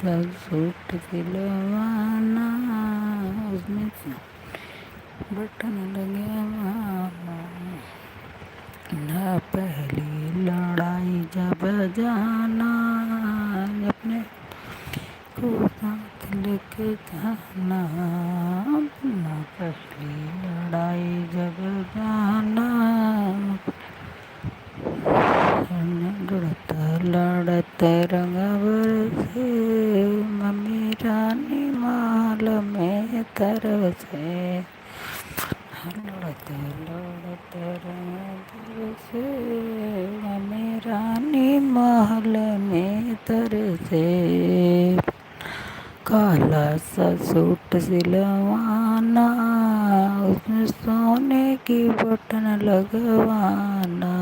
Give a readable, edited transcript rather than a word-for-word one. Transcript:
सा सूट सिलवाना, उसमें से बटन लगवाना, ना पहली लड़ाई जब जाना, अपने को साथ लेके जाना, ना पहली लड़ाई जब जाना, लड़ता लड़ते रंग बरसे, मम्मी रानी माल में तरसे, लड़ते लड़ते रंग बरसे, मम्मी रानी महल में तरसे, काला सा सूट सिलवाना, उसमें सोने की बटन लगवाना।